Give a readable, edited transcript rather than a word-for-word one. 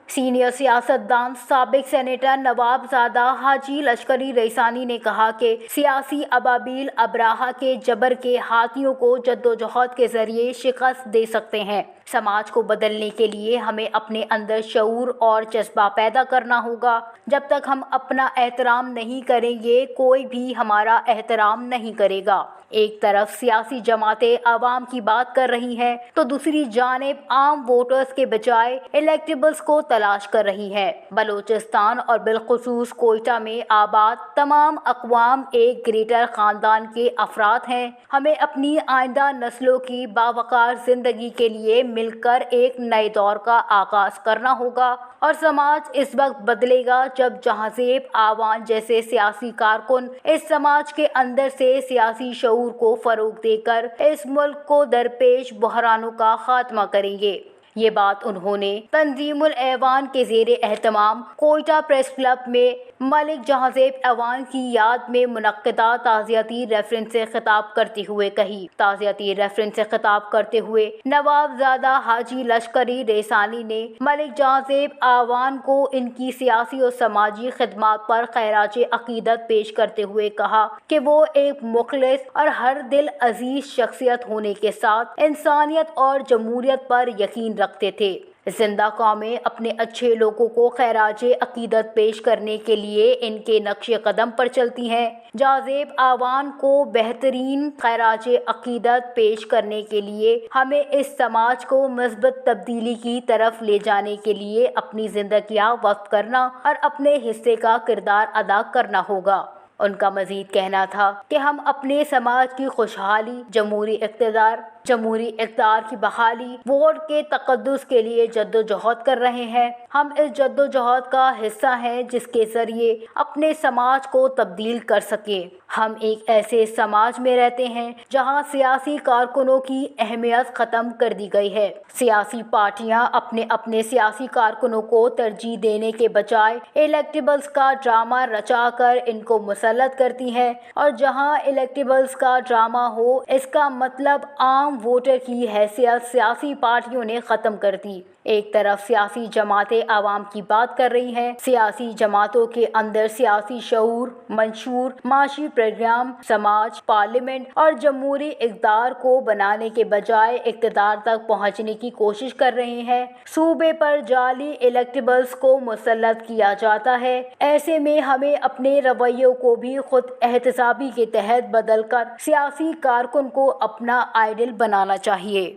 Senior سیاستدان سابق senator نوابزادہ حاجی لشکری ریسانی نے کہا کہ سیاسی ابابیل ابراہا کے جبر کے ہاتھیوں کو جدوجہد کے ذریعے شکست دے سکتے ہیں۔ سماج کو بدلنے کے لیے ہمیں اپنے اندر شعور اور جذبہ پیدا کرنا ہوگا۔ جب تک ہم اپنا احترام نہیں کریں گے، کوئی بھی ہمارا احترام نہیں کرے گا۔ ایک طرف سیاسی جماعتیں عوام کی بات کر رہی ہیں تو دوسری جانب عام ووٹرز کے بجائے الیکٹیبلز کو تلاش کر رہی ہے۔ بلوچستان اور بالخصوص کوئٹہ میں آباد تمام اقوام ایک گریٹر خاندان کے افراد ہیں۔ ہمیں اپنی آئندہ نسلوں کی باوقار زندگی کے لیے مل کر ایک نئے دور کا آغاز کرنا ہوگا، اور سماج اس وقت بدلے گا جب جہانزیب آوان جیسے سیاسی کارکن اس سماج کے اندر سے سیاسی شعور کو فروغ دے کر اس ملک کو درپیش بحرانوں کا خاتمہ کریں گے۔ یہ بات انہوں نے تنظیم الایوان کے زیر اہتمام کوئٹہ پریس کلب میں ملک جہانزیب ایوان کی یاد میں منعقدہ تعزیتی ریفرنس سے خطاب کرتے ہوئے کہی۔ تعزیتی ریفرنس سے خطاب کرتے ہوئے نوابزادہ حاجی لشکری ریسانی نے ملک جہانزیب ایوان کو ان کی سیاسی اور سماجی خدمات پر خراج عقیدت پیش کرتے ہوئے کہا کہ وہ ایک مخلص اور ہر دل عزیز شخصیت ہونے کے ساتھ انسانیت اور جمہوریت پر یقین رکھتے تھے۔ زندہ قومیں اپنے اچھے لوگوں کو خراج عقیدت پیش کرنے کے لیے ان کے نقش قدم پر چلتی ہیں۔ جہانزیب ایوان کو بہترین خراج عقیدت پیش کرنے کے لیے ہمیں اس سماج کو مثبت تبدیلی کی طرف لے جانے کے لیے اپنی زندگیاں وقف کرنا اور اپنے حصے کا کردار ادا کرنا ہوگا۔ ان کا مزید کہنا تھا کہ ہم اپنے سماج کی خوشحالی، جمہوری اقتدار کی بحالی، ووٹ کے تقدس کے لیے جدوجہد کر رہے ہیں۔ ہم اس جدوجہد کا حصہ ہیں جس کے ذریعے اپنے سماج کو تبدیل کر سکیں۔ ہم ایک ایسے سماج میں رہتے ہیں جہاں سیاسی کارکنوں کی اہمیت ختم کر دی گئی ہے۔ سیاسی پارٹیاں اپنے سیاسی کارکنوں کو ترجیح دینے کے بجائے الیکٹیبلز کا ڈرامہ رچا کر ان کو مسلط کرتی ہیں، اور جہاں الیکٹیبلز کا ڈرامہ ہو، اس کا مطلب عام ووٹر کی حیثیت سیاسی پارٹیوں نے ختم کر دی۔ ایک طرف سیاسی جماعتیں عوام کی بات کر رہی ہیں، سیاسی جماعتوں کے اندر سیاسی شعور، منشور، معاشی پروگرام، سماج، پارلیمنٹ اور جمہوری اقدار کو بنانے کے بجائے اقتدار تک پہنچنے کی کوشش کر رہے ہیں۔ صوبے پر جعلی الیکٹیبلز کو مسلط کیا جاتا ہے۔ ایسے میں ہمیں اپنے رویوں کو بھی خود احتسابی کے تحت بدل کر سیاسی کارکن کو اپنا آئیڈل بنانا چاہیے۔